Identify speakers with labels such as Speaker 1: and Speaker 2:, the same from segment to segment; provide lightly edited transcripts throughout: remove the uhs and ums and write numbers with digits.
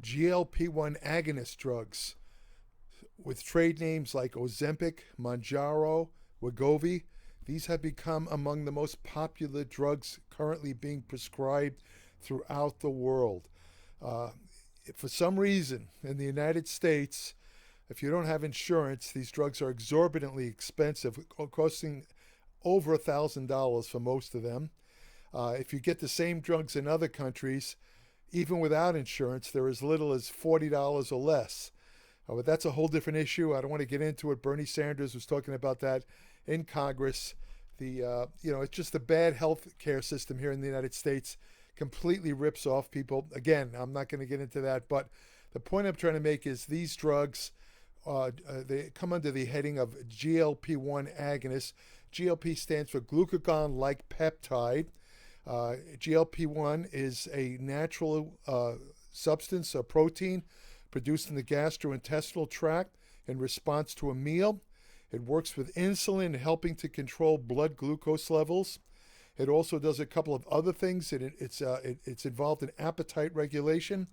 Speaker 1: GLP-1 agonist drugs with trade names like Ozempic, Mounjaro, Wegovy. These have become among the most popular drugs currently being prescribed throughout the world. Uh, for some reason, in the United States, if you don't have insurance, these drugs are exorbitantly expensive, costing over $1,000 for most of them. If you get the same drugs in other countries, even without insurance, they're as little as $40 or less. But that's a whole different issue. I don't want to get into it. Bernie Sanders was talking about that in Congress. It's just the bad health care system here in the United States completely rips off people. Again, I'm not going to get into that, but the point I'm trying to make is these drugs, they come under the heading of GLP-1 agonists. GLP stands for glucagon-like peptide. GLP-1 is a natural substance, a protein produced in the gastrointestinal tract in response to a meal. It works with insulin, helping to control blood glucose levels. It also does a couple of other things. It's involved in appetite regulation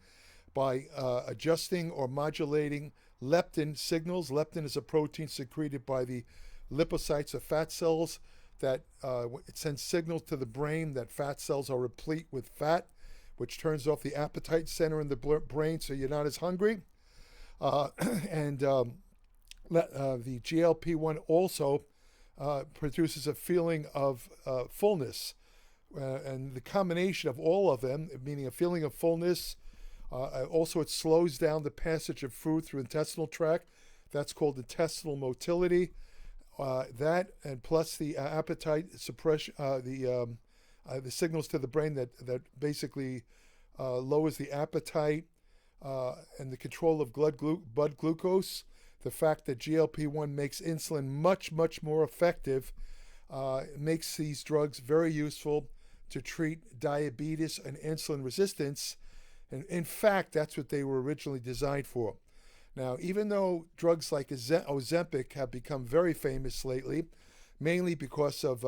Speaker 1: by adjusting or modulating leptin signals. Leptin is a protein secreted by the lipocytes of fat cells that it sends signals to the brain that fat cells are replete with fat, which turns off the appetite center in the brain so you're not as hungry. And the GLP-1 also produces a feeling of fullness. And the combination of all of them, meaning a feeling of fullness, also it slows down the passage of food through intestinal tract. That's called intestinal motility. That and plus the appetite suppression, the signals to the brain that basically lowers the appetite and the control of blood glucose. The fact that GLP-1 makes insulin much, much more effective makes these drugs very useful to treat diabetes and insulin resistance. And in fact, that's what they were originally designed for. Now, even though drugs like Ozempic have become very famous lately, mainly because of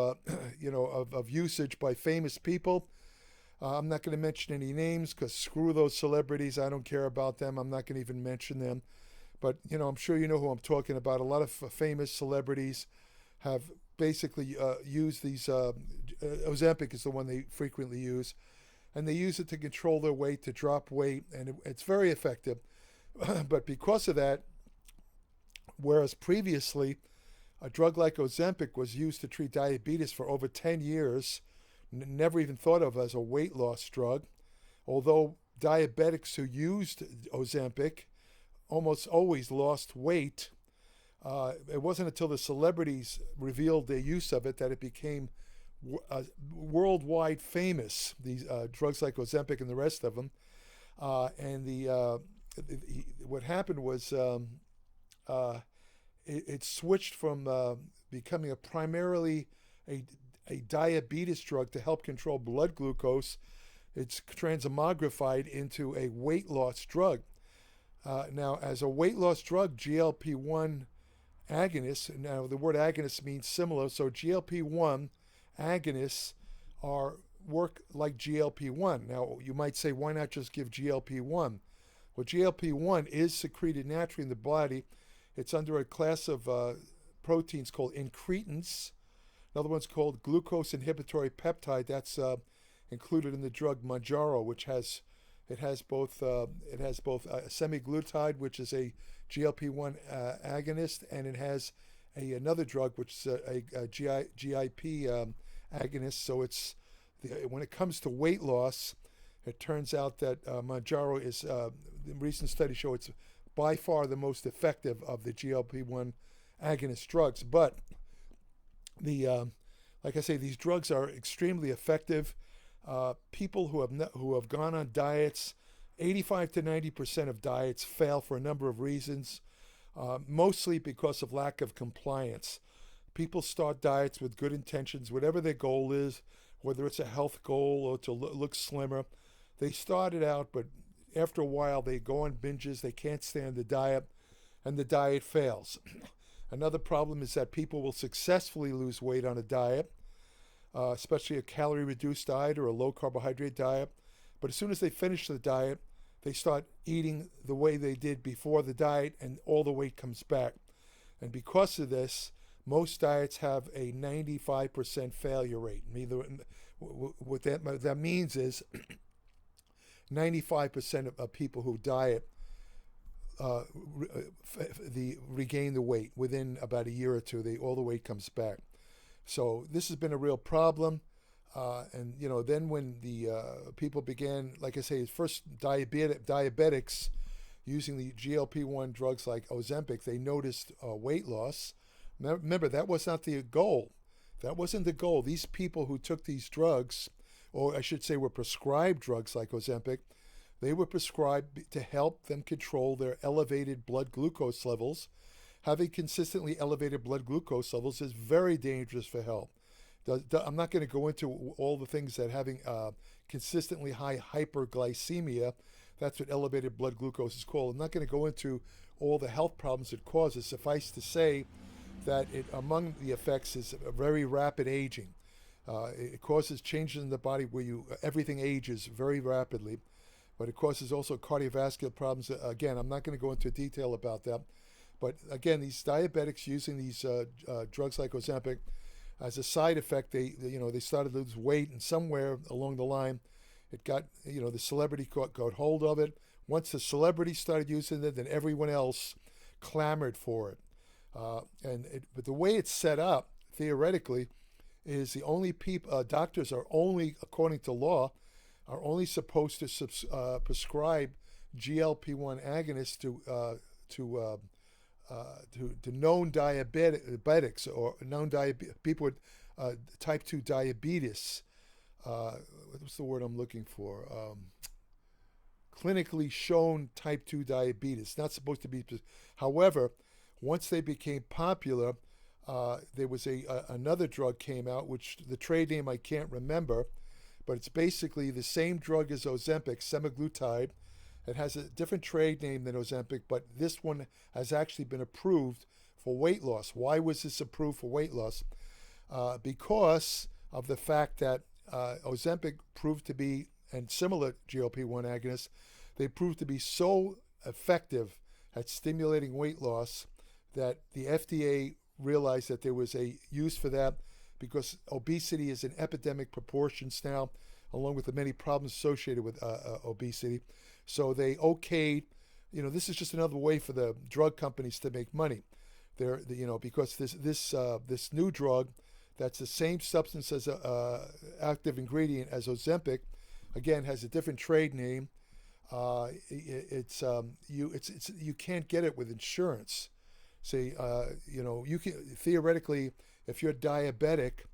Speaker 1: usage by famous people, I'm not going to mention any names because screw those celebrities. I don't care about them. I'm not going to even mention them. But, I'm sure you know who I'm talking about. A lot of famous celebrities have basically used these. Ozempic is the one they frequently use. And they use it to control their weight, to drop weight. And it's very effective. But because of that, whereas previously a drug like Ozempic was used to treat diabetes for over 10 years, never even thought of as a weight loss drug, although diabetics who used Ozempic almost always lost weight. It wasn't until the celebrities revealed their use of it that it became worldwide famous, these drugs like Ozempic and the rest of them. What happened was it switched from becoming primarily a diabetes drug to help control blood glucose. It's transmogrified into a weight loss drug. Now, as a weight loss drug, GLP-1 agonists, now the word agonist means similar, so GLP-1 agonists work like GLP-1. Now, you might say, why not just give GLP-1? Well, GLP-1 is secreted naturally in the body. It's under a class of proteins called incretins. Another one's called glucose inhibitory peptide. That's included in the drug Mounjaro, which has both semaglutide, which is a GLP-1 agonist, and it has another drug which is a GIP agonist. So when it comes to weight loss, it turns out that Mounjaro is, recent studies show it's by far the most effective of the GLP-1 agonist drugs. But like I say, these drugs are extremely effective. People who have gone on diets, 85 to 90% of diets fail for a number of reasons, mostly because of lack of compliance. People start diets with good intentions, whatever their goal is, whether it's a health goal or to look slimmer. They start it out, but after a while they go on binges, they can't stand the diet, and the diet fails. Another problem is that people will successfully lose weight on a diet, especially a calorie-reduced diet or a low-carbohydrate diet. But as soon as they finish the diet, they start eating the way they did before the diet, and all the weight comes back. And because of this, most diets have a 95% failure rate. What that means is 95% of people who diet regain the weight within about a year or two. All the weight comes back. So this has been a real problem. And then when the people began, like I say, first diabetics using the GLP-1 drugs like Ozempic, they noticed weight loss. Remember, that was not the goal. That wasn't the goal. These people who took these drugs, or I should say were prescribed drugs like Ozempic, they were prescribed to help them control their elevated blood glucose levels. Having consistently elevated blood glucose levels is very dangerous for health. I'm not going to go into all the things that having consistently high hyperglycemia, that's what elevated blood glucose is called. I'm not going to go into all the health problems it causes. Suffice to say that among the effects is a very rapid aging. It causes changes in the body where everything ages very rapidly, but it causes also cardiovascular problems. Again, I'm not going to go into detail about that. But again, these diabetics using these drugs like Ozempic, as a side effect, they started to lose weight, and somewhere along the line, it got the celebrity got hold of it. Once the celebrity started using it, then everyone else clamored for it. But the way it's set up theoretically is the only doctors are only, according to law, are only supposed to prescribe GLP-1 agonists to known diabetics or known people with type 2 diabetes. What's the word I'm looking for? Clinically shown type 2 diabetes. Not supposed to be. However, once they became popular, there was another drug came out, which the trade name I can't remember, but it's basically the same drug as Ozempic, semaglutide. It has a different trade name than Ozempic, but this one has actually been approved for weight loss. Why was this approved for weight loss? Because of the fact that Ozempic proved to be, and similar GLP-1 agonists, they proved to be so effective at stimulating weight loss that the FDA realized that there was a use for that, because obesity is in epidemic proportions now, along with the many problems associated with obesity. So they okayed, this is just another way for the drug companies to make money. Because this new drug, that's the same substance as active ingredient as Ozempic, again has a different trade name. You can't get it with insurance. Say, you can theoretically, if you're diabetic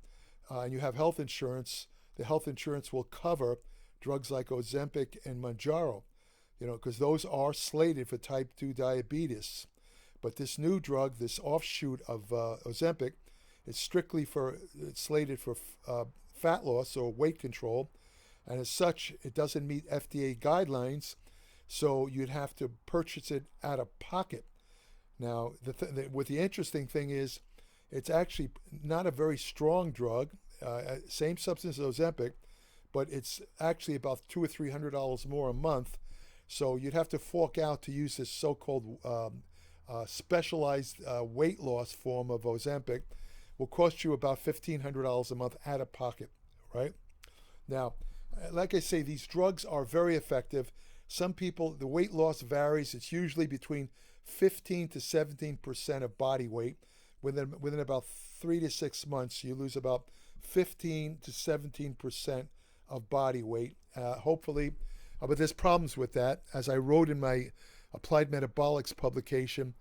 Speaker 1: and you have health insurance, the health insurance will cover drugs like Ozempic and Mounjaro, because those are slated for type 2 diabetes. But this new drug, this offshoot of Ozempic, is strictly slated for fat loss or weight control, and as such, it doesn't meet FDA guidelines, so you'd have to purchase it out of pocket. Now, what the interesting thing is, it's actually not a very strong drug, same substance as Ozempic, but it's actually about $200 or $300 more a month. So you'd have to fork out to use this so-called specialized weight loss form of Ozempic. Will cost you about $1,500 a month out of pocket, right? Now, like I say, these drugs are very effective. Some people, the weight loss varies. It's usually between 15 to 17% of body weight. Within about 3 to 6 months, you lose about 15 to 17% of body weight. Hopefully, but there's problems with that. As I wrote in my Applied Metabolics publication,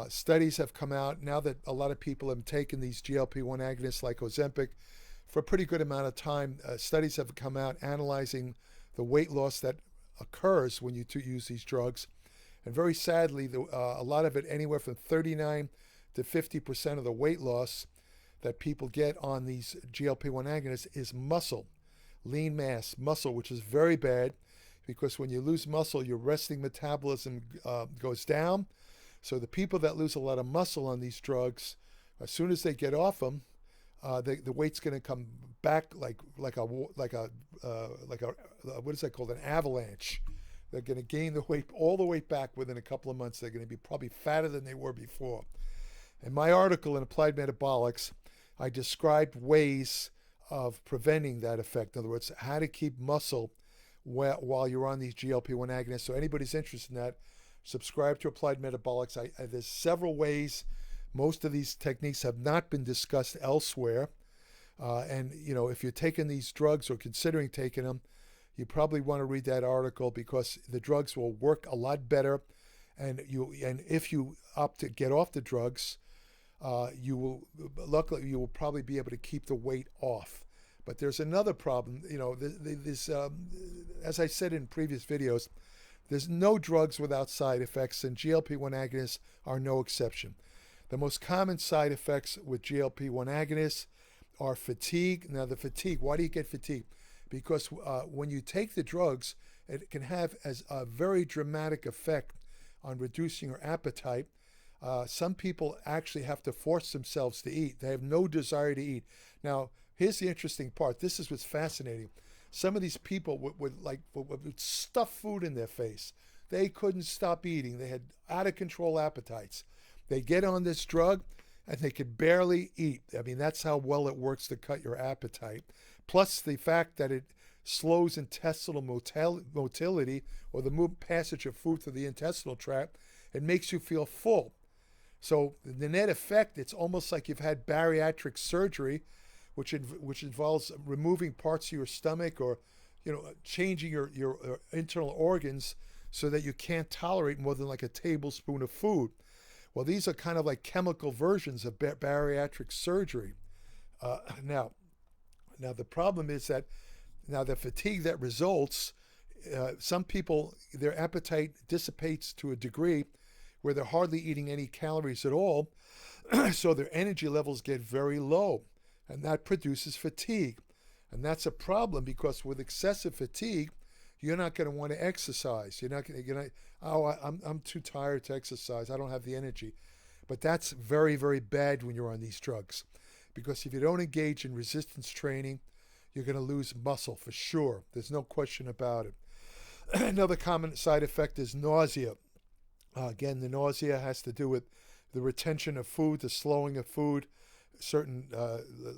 Speaker 1: studies have come out now that a lot of people have taken these GLP-1 agonists like Ozempic for a pretty good amount of time. Studies have come out analyzing the weight loss that occurs when you use these drugs. And very sadly, a lot of it, anywhere from 39 to 50% of the weight loss that people get on these GLP-1 agonists is muscle, lean mass, muscle, which is very bad because when you lose muscle, your resting metabolism goes down. So the people that lose a lot of muscle on these drugs, as soon as they get off them, the weight's going to come back like a what is that called, an avalanche. They're going to gain the weight, all the weight back within a couple of months. They're going to be probably fatter than they were before. In my article in Applied Metabolics, I described ways of preventing that effect. In other words, how to keep muscle while you're on these GLP-1 agonists. So anybody's interested in that, subscribe to Applied Metabolics. There's several ways. Most of these techniques have not been discussed elsewhere. And, you know, if you're taking these drugs or considering taking them, you probably want to read that article, because the drugs will work a lot better. And if you opt to get off the drugs, luckily you will probably be able to keep the weight off. But there's another problem. You know, as I said in previous videos, there's no drugs without side effects, and GLP-1 agonists are no exception. The most common side effects with GLP-1 agonists are fatigue. Now, the fatigue, why do you get fatigue? Because when you take the drugs, it can have a very dramatic effect on reducing your appetite. Some people actually have to force themselves to eat. They have no desire to eat. Now, here's the interesting part. This is what's fascinating. Some of these people would stuff food in their face. They couldn't stop eating. They had out of control appetites. They get on this drug and they could barely eat. I mean, that's how well it works to cut your appetite. Plus the fact that it slows intestinal motility, or the passage of food through the intestinal tract. It makes you feel full. So the net effect, it's almost like you've had bariatric surgery, which involves removing parts of your stomach, or, you know, changing your internal organs so that you can't tolerate more than like a tablespoon of food. Well, these are kind of like chemical versions of bariatric surgery. Now the problem is that now the fatigue that results, some people, their appetite dissipates to a degree where they're hardly eating any calories at all, so their energy levels get very low, and that produces fatigue. And that's a problem, because with excessive fatigue, you're not going to want to exercise. You're going to, I'm too tired to exercise. I don't have the energy. But that's very, very bad when you're on these drugs, because if you don't engage in resistance training, you're going to lose muscle for sure. There's no question about it. Another common side effect is nausea. Again, the nausea has to do with the retention of food, the slowing of food. Certain,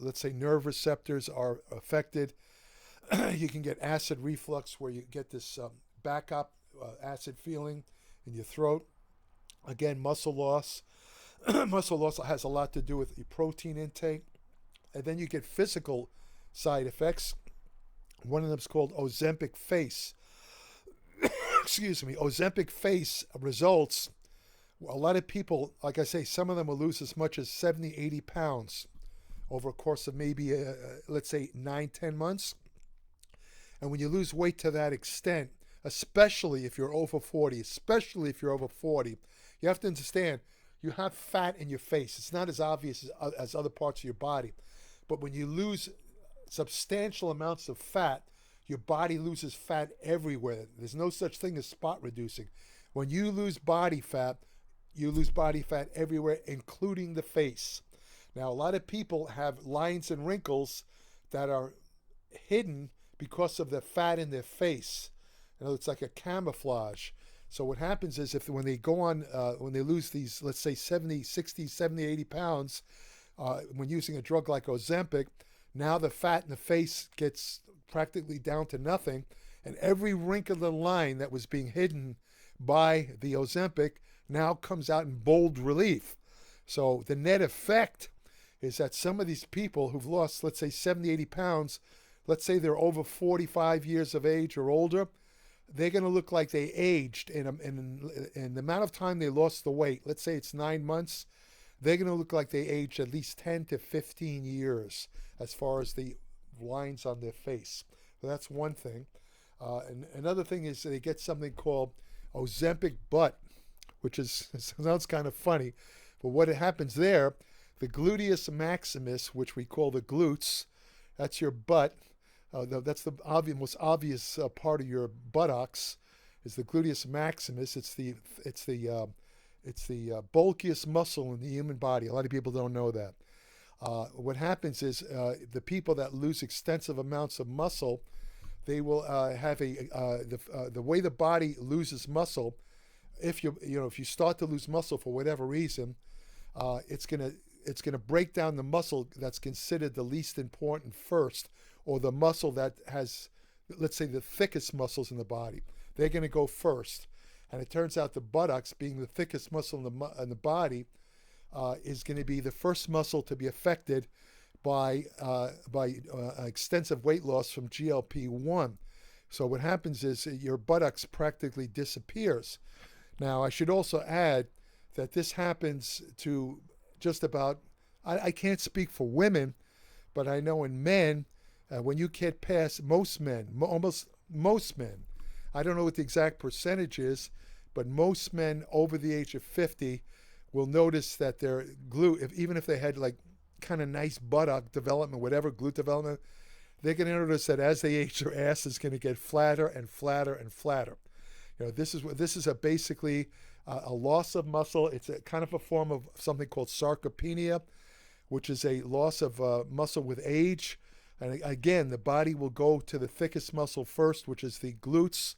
Speaker 1: let's say, nerve receptors are affected. You can get acid reflux, where you get this backup acid feeling in your throat. Again, muscle loss. Muscle loss has a lot to do with your protein intake. And then you get physical side effects. One of them is called Ozympic face. Excuse me. Ozympic face results, a lot of people, like I say, some of them will lose as much as 70, 80 pounds over a course of maybe, let's say, 9-10 months. And when you lose weight to that extent, especially if you're over 40, you have to understand, you have fat in your face. It's not as obvious as other parts of your body. But when you lose substantial amounts of fat, your body loses fat everywhere. There's no such thing as spot reducing. When you lose body fat, you lose body fat everywhere, including the face. Now, a lot of people have lines and wrinkles that are hidden because of the fat in their face. You know, it's like a camouflage. So what happens is, when they go on, when they lose these, let's say 70, 60, 70, 80 pounds, when using a drug like Ozempic, now the fat in the face gets practically down to nothing, and every wrinkle of the line that was being hidden by the Ozempic now comes out in bold relief. So the net effect is that some of these people who've lost, let's say 70, 80 pounds, let's say they're over 45 years of age or older, they're going to look like they aged in the amount of time they lost the weight. Let's say it's 9 months. They're going to look like they aged at least 10 to 15 years as far as the lines on their face. So that's one thing. And another thing is they get something called Ozempic butt, which sounds kind of funny. But what happens there, the gluteus maximus, which we call the glutes, that's your butt. That's the most obvious part of your buttocks, is the gluteus maximus. It's the bulkiest muscle in the human body. A lot of people don't know that. What happens is the people that lose extensive amounts of muscle, they will have the way the body loses muscle. If if you start to lose muscle for whatever reason, it's gonna break down the muscle that's considered the least important first, or the muscle that has, let's say, the thickest muscles in the body. They're going to go first, and it turns out the buttocks, being the thickest muscle in the body, is going to be the first muscle to be affected by extensive weight loss from GLP-1. So what happens is your buttocks practically disappears. Now, I should also add that this happens to just about, I can't speak for women, but I know in men, when you get past most men, almost most men, I don't know what the exact percentage is, but most men over the age of 50 will notice that their glute, even if they had like kind of nice buttock development, whatever, glute development, they're going to notice that as they age, their ass is going to get flatter and flatter and flatter. This is basically a loss of muscle. It's a kind of a form of something called sarcopenia, which is a loss of muscle with age. And again, the body will go to the thickest muscle first, which is the glutes.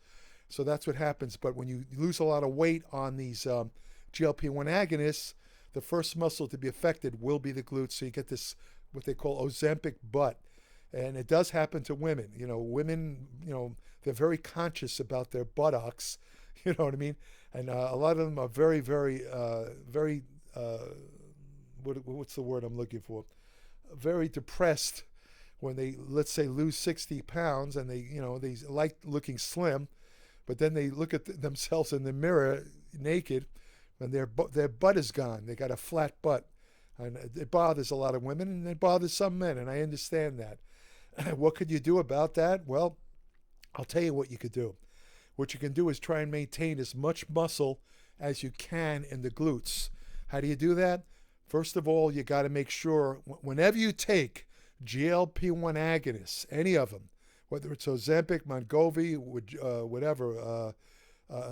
Speaker 1: So that's what happens. But when you lose a lot of weight on these GLP-1 agonists, the first muscle to be affected will be the glutes. So you get this, what they call Ozympic butt. And it does happen to women. Women, they're very conscious about their buttocks. You know what I mean? And a lot of them are very, very, what's the word I'm looking for? Very depressed when they, let's say, lose 60 pounds and they like looking slim, but then they look at themselves in the mirror naked and their butt is gone. They got a flat butt. And it bothers a lot of women and it bothers some men, and I understand that. What could you do about that? Well, I'll tell you what you could do. What you can do is try and maintain as much muscle as you can in the glutes. How do you do that? First of all, you got to make sure whenever you take GLP-1 agonists, any of them, whether it's Ozempic, Wegovy,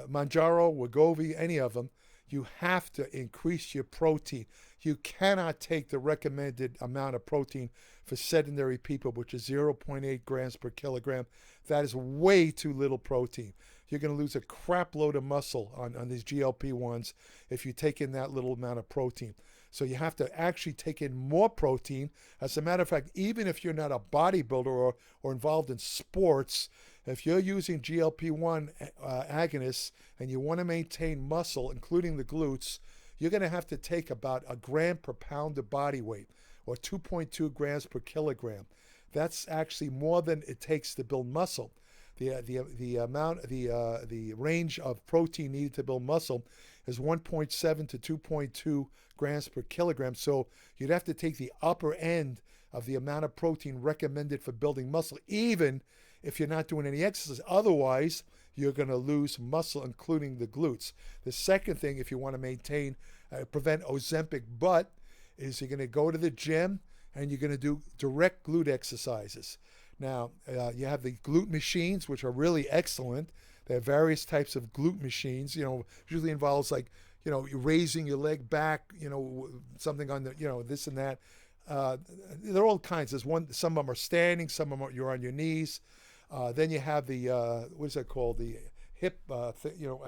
Speaker 1: Mounjaro, Wegovy, any of them, you have to increase your protein. You cannot take the recommended amount of protein for sedentary people, which is 0.8 grams per kilogram. That is way too little protein. You're going to lose a crap load of muscle on these GLP-1s if you take in that little amount of protein. So you have to actually take in more protein. As a matter of fact, even if you're not a bodybuilder or involved in sports, if you're using GLP-1 agonists and you want to maintain muscle, including the glutes, you're going to have to take about a gram per pound of body weight, or 2.2 grams per kilogram. That's actually more than it takes to build muscle. The range of protein needed to build muscle is 1.7 to 2.2 grams per kilogram. So you'd have to take the upper end of the amount of protein recommended for building muscle, even if you're not doing any exercise. Otherwise, you're going to lose muscle, including the glutes. The second thing, if you want to prevent Ozempic butt, is you're going to go to the gym and you're going to do direct glute exercises. Now, you have the glute machines, which are really excellent. There are various types of glute machines. Usually involves you're raising your leg back, something on the, this and that. There are all kinds. Some of them are standing, some of them you're on your knees. Then you have the, what is that called? The hip, I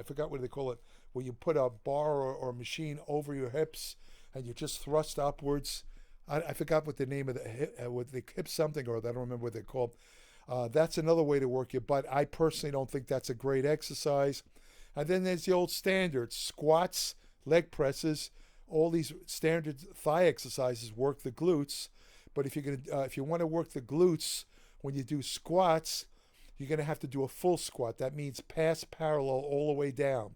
Speaker 1: forgot what they call it, where you put a bar or a machine over your hips and you just thrust upwards. I forgot what the name of the hip something, or I don't remember what they're called. That's another way to work your butt. I personally don't think that's a great exercise. And then there's the old standards: squats, leg presses. All these standard thigh exercises work the glutes. But if you want to work the glutes when you do squats, you're going to have to do a full squat. That means pass parallel all the way down.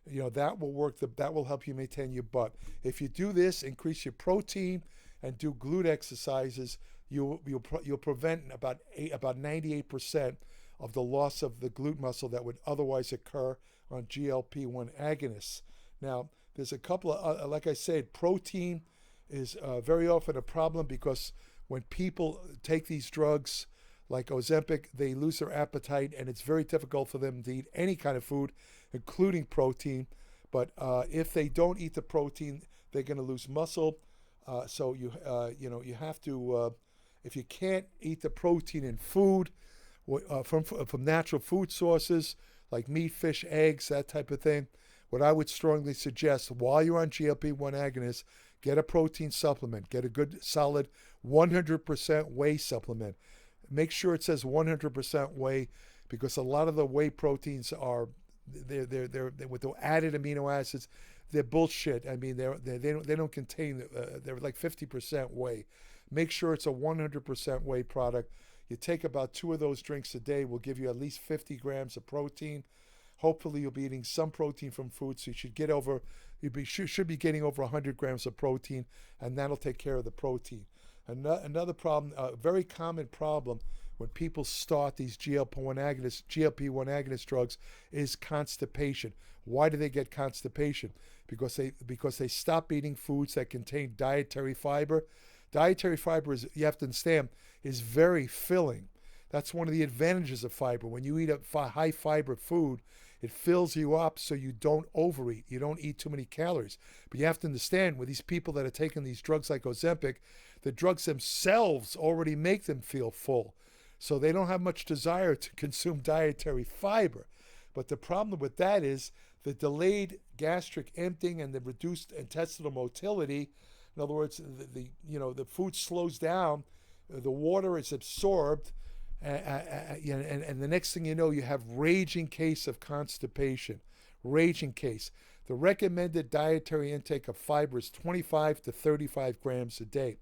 Speaker 1: That will help you maintain your butt. If you do this, increase your protein, and do glute exercises, you'll prevent about 98% of the loss of the glute muscle that would otherwise occur on GLP-1 agonists. Now, there's a couple of, like I said, protein is very often a problem, because when people take these drugs like Ozempic, they lose their appetite, and it's very difficult for them to eat any kind of food, including protein. But if they don't eat the protein, they're going to lose muscle. You have to, if you can't eat the protein in food, from natural food sources like meat, fish, eggs, that type of thing. What I would strongly suggest while you're on GLP-1 agonists, get a protein supplement. Get a good, solid 100% whey supplement. Make sure it says 100% whey, because a lot of the whey proteins are they're with the added amino acids. They're bullshit. I mean, they don't contain. They're like 50% whey. Make sure it's a 100% whey product. You take about 2 of those drinks a day, will give you at least 50 grams of protein. Hopefully, you'll be eating some protein from food, so should be getting over 100 grams of protein, and that'll take care of the protein. Another problem, a very common problem when people start these GLP-1 agonist drugs, is constipation. Why do they get constipation? Because they stop eating foods that contain dietary fiber. Dietary fiber, you have to understand, is very filling. That's one of the advantages of fiber. When you eat a high fiber food, it fills you up so you don't overeat. You don't eat too many calories. But you have to understand, with these people that are taking these drugs like Ozympic, the drugs themselves already make them feel full. So they don't have much desire to consume dietary fiber. But the problem with that is the delayed gastric emptying and the reduced intestinal motility. In other words, the food slows down, the water is absorbed, and the next thing you know, you have raging case of constipation. Raging case. The recommended dietary intake of fiber is 25 to 35 grams a day.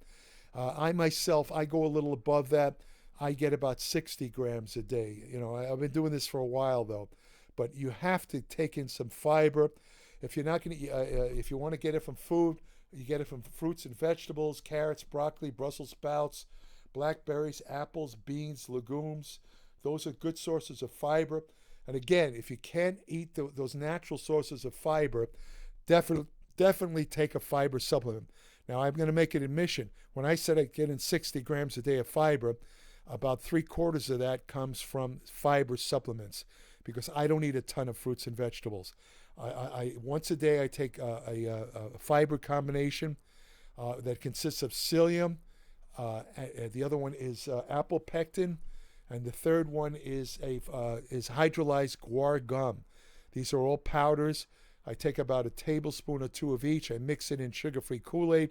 Speaker 1: I go a little above that. I get about 60 grams a day. I've been doing this for a while though, but you have to take in some fiber. If you're not going to, if you want to get it from food, you get it from fruits and vegetables, carrots, broccoli, Brussels sprouts, blackberries, apples, beans, legumes. Those are good sources of fiber. And again, if you can't eat those natural sources of fiber, definitely take a fiber supplement. Now, I'm going to make an admission. When I said I get in 60 grams a day of fiber, about 3/4 of that comes from fiber supplements, because I don't eat a ton of fruits and vegetables. I once a day I take a fiber combination that consists of psyllium. The other one is apple pectin, and the third one is hydrolyzed guar gum. These are all powders. I take about a tablespoon or 2 of each. I mix it in sugar-free Kool-Aid.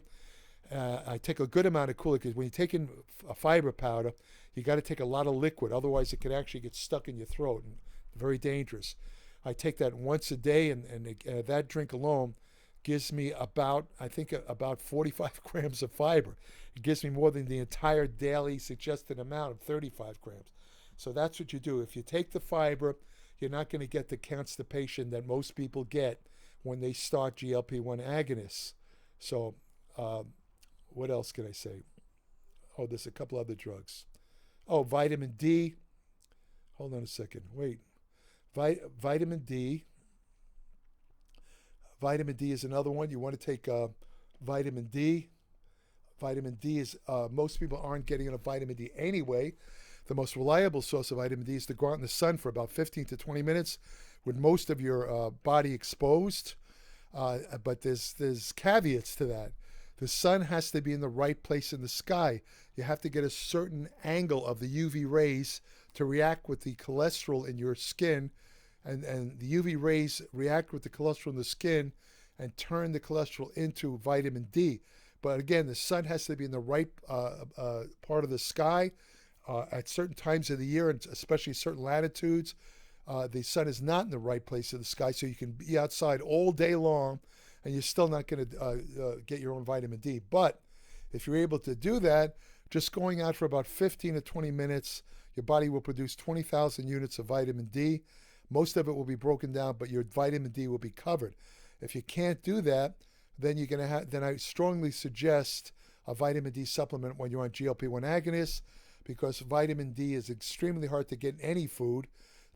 Speaker 1: I take a good amount of Kool-Aid, because when you take in a fiber powder, you got to take a lot of liquid. Otherwise, it could actually get stuck in your throat, and very dangerous. I take that once a day, and that drink alone gives me about 45 grams of fiber. It gives me more than the entire daily suggested amount of 35 grams. So that's what you do. If you take the fiber, you're not going to get the constipation that most people get when they start GLP-1 agonists. So what else can I say? Oh, there's a couple other drugs. Oh, vitamin D. Hold on a second. Wait. Vitamin D. Vitamin D is another one. You want to take vitamin D. Vitamin D is, most people aren't getting enough vitamin D anyway. The most reliable source of vitamin D is to go out in the sun for about 15 to 20 minutes with most of your body exposed. But there's caveats to that. The sun has to be in the right place in the sky. You have to get a certain angle of the UV rays to react with the cholesterol in your skin. And the UV rays react with the cholesterol in the skin and turn the cholesterol into vitamin D. But again, the sun has to be in the right part of the sky at certain times of the year, and especially certain latitudes. The sun is not in the right place in the sky, so you can be outside all day long, and you're still not going to get your own vitamin D. But if you're able to do that, just going out for about 15 to 20 minutes, your body will produce 20,000 units of vitamin D. Most of it will be broken down, but your vitamin D will be covered. If you can't do that, then you're going to then I strongly suggest a vitamin D supplement when you're on GLP-1 agonists, because vitamin D is extremely hard to get in any food.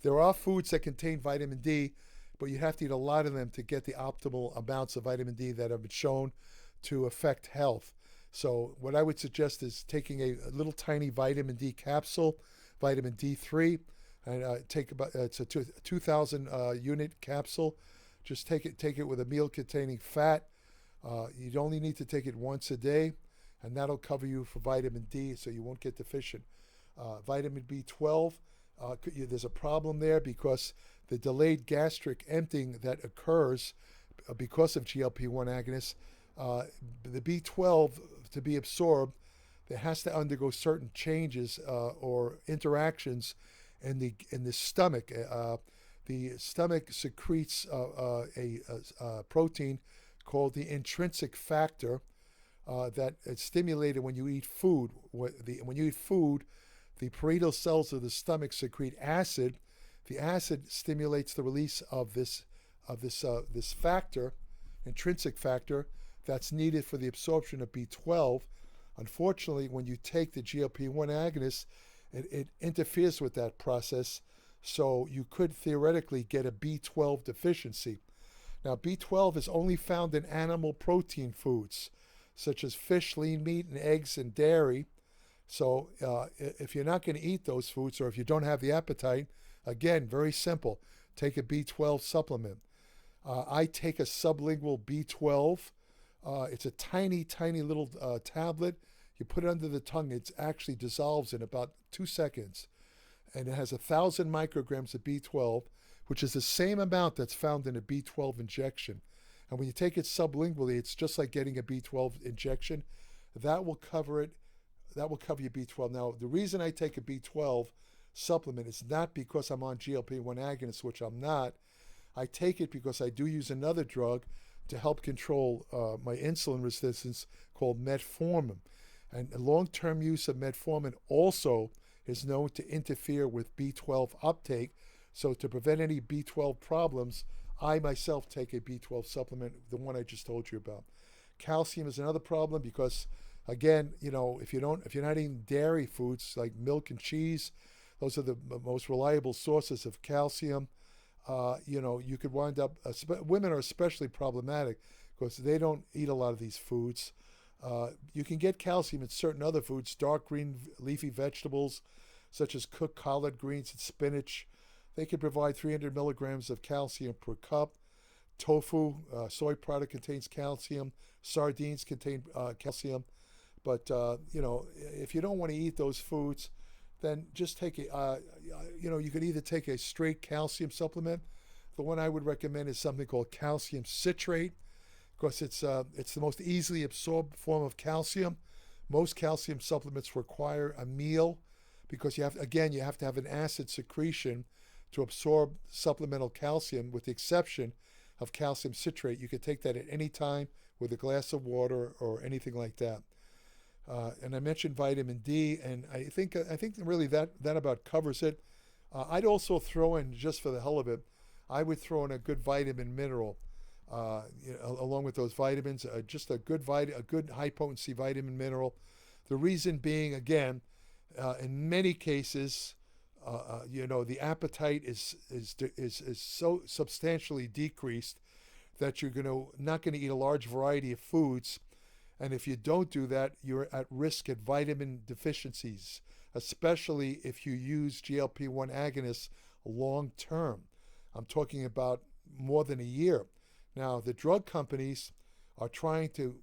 Speaker 1: There are foods that contain vitamin D, but you have to eat a lot of them to get the optimal amounts of vitamin D that have been shown to affect health. So what I would suggest is taking a little tiny vitamin D capsule, vitamin D3, and take about it's a 2,000 unit capsule. Just take it with a meal containing fat. You only need to take it once a day, and that'll cover you for vitamin D, so you won't get deficient. Vitamin B12, There's a problem there because the delayed gastric emptying that occurs because of GLP-1 agonists, the B12 to be absorbed, it has to undergo certain changes or interactions in the stomach. The stomach secretes a protein called the intrinsic factor that is stimulated when you eat food. When you eat food, the parietal cells of the stomach secrete acid. The acid stimulates the release of this factor, intrinsic factor, that's needed for the absorption of B12. Unfortunately, when you take the GLP-1 agonist, it interferes with that process, so you could theoretically get a B12 deficiency. Now, B12 is only found in animal protein foods, such as fish, lean meat, and eggs and dairy. So if you're not going to eat those foods, or if you don't have the appetite, again, very simple, take a B12 supplement. I take a sublingual B12. It's a tiny, tiny little tablet. You put it under the tongue. It actually dissolves in about 2 seconds. And it has 1,000 micrograms of B12, which is the same amount that's found in a B12 injection. And when you take it sublingually, it's just like getting a B12 injection. That will cover it. That will cover your B12. Now, the reason I take a B12 supplement is not because I'm on GLP-1 agonists, which I'm not. I take it because I do use another drug to help control my insulin resistance called metformin. And long-term use of metformin also is known to interfere with B12 uptake. So to prevent any B12 problems, I myself take a B12 supplement, the one I just told you about. Calcium is another problem because, again, if you're not eating dairy foods like milk and cheese, those are the most reliable sources of calcium. You could wind up, women are especially problematic because they don't eat a lot of these foods. You can get calcium in certain other foods, dark green leafy vegetables, such as cooked collard greens and spinach. They can provide 300 milligrams of calcium per cup. Tofu, soy product, contains calcium. Sardines contain calcium. But, if you don't want to eat those foods, then just take you could either take a straight calcium supplement. The one I would recommend is something called calcium citrate, because it's the most easily absorbed form of calcium. Most calcium supplements require a meal because you have to have an acid secretion to absorb supplemental calcium, with the exception of calcium citrate. You could take that at any time with a glass of water or anything like that. And I mentioned vitamin D, and I think really that about covers it. I'd also throw in, just for the hell of it, I would throw in a good vitamin mineral, along with those vitamins. Just a good high potency vitamin mineral. The reason being, again, in many cases, the appetite is so substantially decreased that you're not going to eat a large variety of foods. And if you don't do that, you're at risk at vitamin deficiencies, especially if you use GLP-1 agonists long term. I'm talking about more than a year. Now, the drug companies are trying to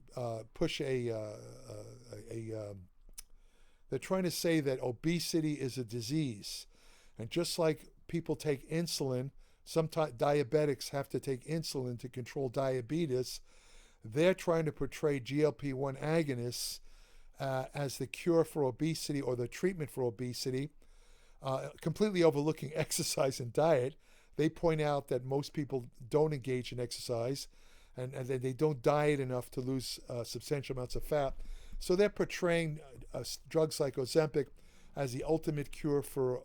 Speaker 1: push they're trying to say that obesity is a disease. And just like people take insulin, sometimes diabetics have to take insulin to control diabetes. They're trying to portray GLP-1 agonists as the cure for obesity or the treatment for obesity, completely overlooking exercise and diet. They point out that most people don't engage in exercise and that they don't diet enough to lose substantial amounts of fat. So they're portraying drugs like Ozympic as the ultimate cure for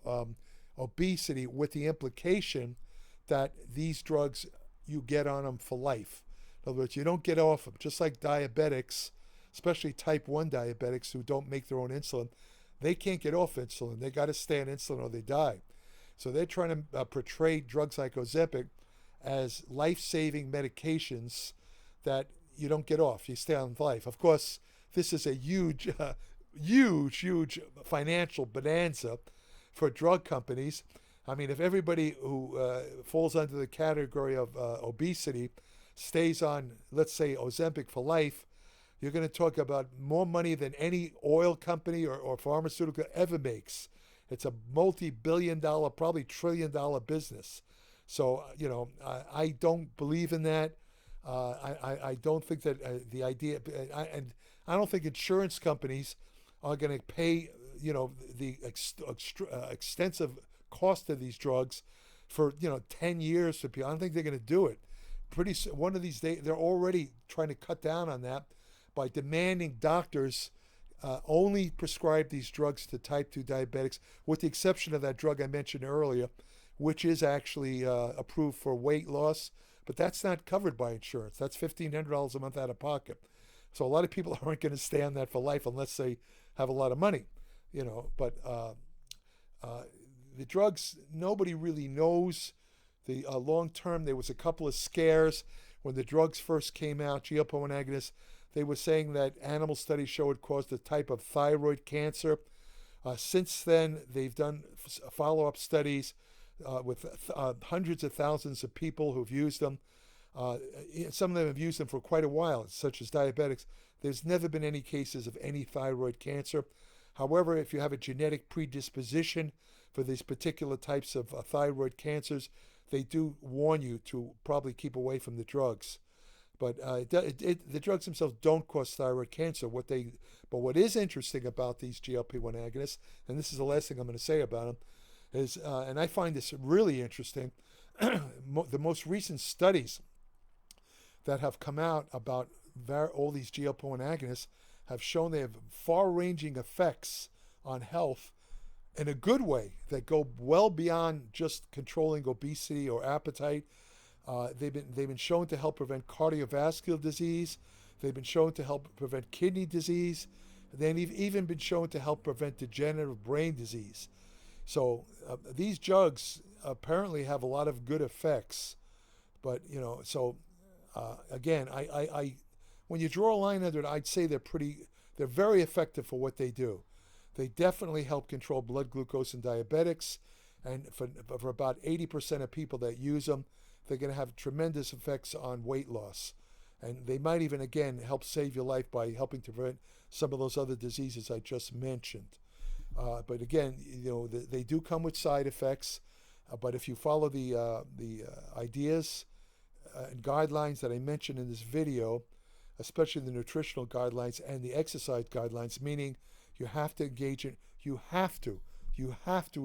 Speaker 1: obesity, with the implication that these drugs, you get on them for life. In other words, you don't get off them. Just like diabetics, especially type 1 diabetics who don't make their own insulin, they can't get off insulin. They got to stay on insulin or they die. So they're trying to portray drugs like Ozempic as life-saving medications that you don't get off. You stay on life. Of course, this is a huge financial bonanza for drug companies. I mean, if everybody who falls under the category of obesity stays on, let's say, Ozempic for life, you're going to talk about more money than any oil company or pharmaceutical ever makes. It's a multi-billion-dollar, probably trillion-dollar business. So, I don't believe in that. I don't think that the idea, and I don't think insurance companies are going to pay, the extensive cost of these drugs for 10 years for people. I don't think they're going to do it. Pretty soon, one of these days, they're already trying to cut down on that by demanding doctors only prescribe these drugs to type 2 diabetics, with the exception of that drug I mentioned earlier, which is actually approved for weight loss, but that's not covered by insurance. That's $1,500 a month out of pocket. So a lot of people aren't going to stay on that for life unless they have a lot of money, But the drugs, nobody really knows the long term. There was a couple of scares when the drugs first came out, GLP-1 agonists. They were saying that animal studies show it caused a type of thyroid cancer. Since then, they've done follow-up studies with hundreds of thousands of people who've used them. Some of them have used them for quite a while, such as diabetics. There's never been any cases of any thyroid cancer. However, if you have a genetic predisposition for these particular types of thyroid cancers, they do warn you to probably keep away from the drugs. But the drugs themselves don't cause thyroid cancer. But what is interesting about these GLP-1 agonists, and this is the last thing I'm going to say about them, is, and I find this really interesting, the most recent studies that have come out about all these GLP-1 agonists have shown they have far-ranging effects on health in a good way that go well beyond just controlling obesity or appetite. They've been shown to help prevent cardiovascular disease. They've been shown to help prevent kidney disease. They've even been shown to help prevent degenerative brain disease. So these drugs apparently have a lot of good effects. But again, I when you draw a line under it, I'd say they're very effective for what they do. They definitely help control blood glucose in diabetics, and for about 80% of people that use them, they're going to have tremendous effects on weight loss. And they might even, again, help save your life by helping to prevent some of those other diseases I just mentioned. But again, they do come with side effects. But if you follow the ideas and guidelines that I mentioned in this video, especially the nutritional guidelines and the exercise guidelines, meaning you have to engage you have to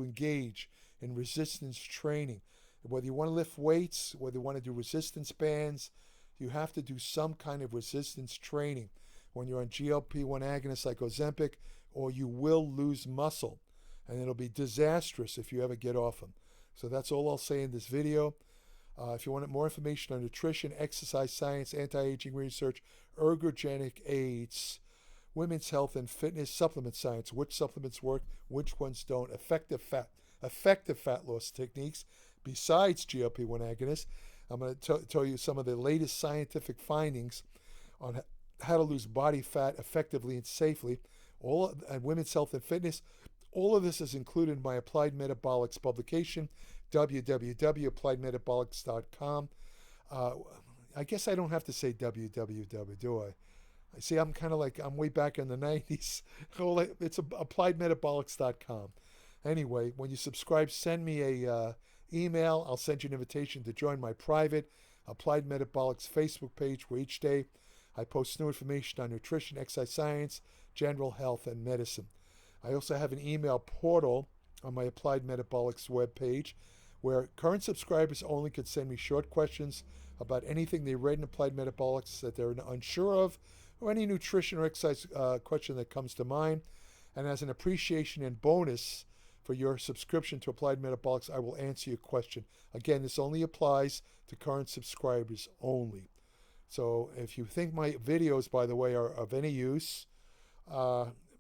Speaker 1: engage in resistance training. Whether you want to lift weights, whether you want to do resistance bands, you have to do some kind of resistance training when you're on GLP-1 agonists like Ozympic, or you will lose muscle, and it'll be disastrous if you ever get off them. So that's all I'll say in this video. If you want more information on nutrition, exercise science, anti-aging research, ergogenic aids, women's health and fitness, supplement science, which supplements work, which ones don't, effective fat loss techniques besides GLP-1 agonists. I'm going to tell you some of the latest scientific findings on how to lose body fat effectively and safely, and women's health and fitness. All of this is included in my Applied Metabolics publication, www.appliedmetabolics.com. I guess I don't have to say www, do I? I see, I'm way back in the 90s. It's appliedmetabolics.com. Anyway, when you subscribe, send me a email. I'll send you an invitation to join my private Applied Metabolics Facebook page, where each day I post new information on nutrition, exercise science, general health, and medicine. I also have an email portal on my Applied Metabolics webpage, where current subscribers only can send me short questions about anything they read in Applied Metabolics that they're unsure of, or any nutrition or exercise question that comes to mind. And as an appreciation and bonus for your subscription to Applied Metabolics, I will answer your question. Again, this only applies to current subscribers only. So if you think my videos, by the way, are of any use,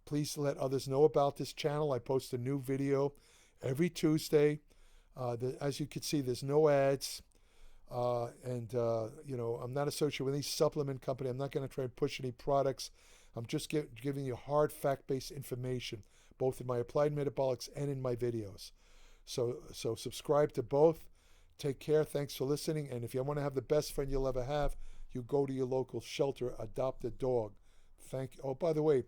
Speaker 1: please let others know about this channel. I post a new video every Tuesday. As you can see, there's no ads. I'm not associated with any supplement company. I'm not going to try and push any products. I'm just giving you hard fact-based information, both in my Applied Metabolics and in my videos. So subscribe to both. Take care. Thanks for listening. And if you want to have the best friend you'll ever have, you go to your local shelter, adopt a dog. Thank you. Oh, by the way,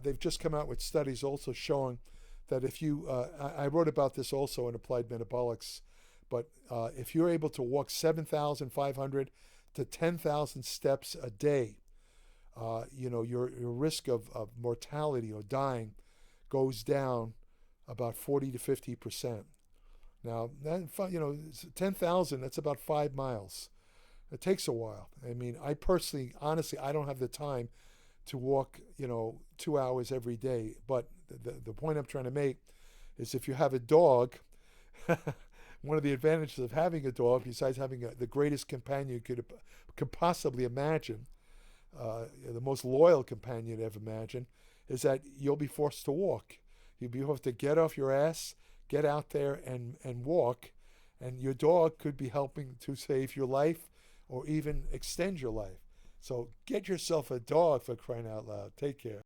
Speaker 1: they've just come out with studies also showing that if you, I wrote about this also in Applied Metabolics, but if you're able to walk 7,500 to 10,000 steps a day, your risk of mortality or dying goes down about 40 to 50%. Now, that, 10,000, that's about 5 miles. It takes a while. I mean, I personally, honestly, I don't have the time to walk, 2 hours every day. But the point I'm trying to make is if you have a dog, one of the advantages of having a dog, besides having the greatest companion you could possibly imagine, the most loyal companion you'd ever imagine, is that you'll be forced to walk. You'll be forced to get off your ass, get out there and walk, and your dog could be helping to save your life or even extend your life. So get yourself a dog, for crying out loud. Take care.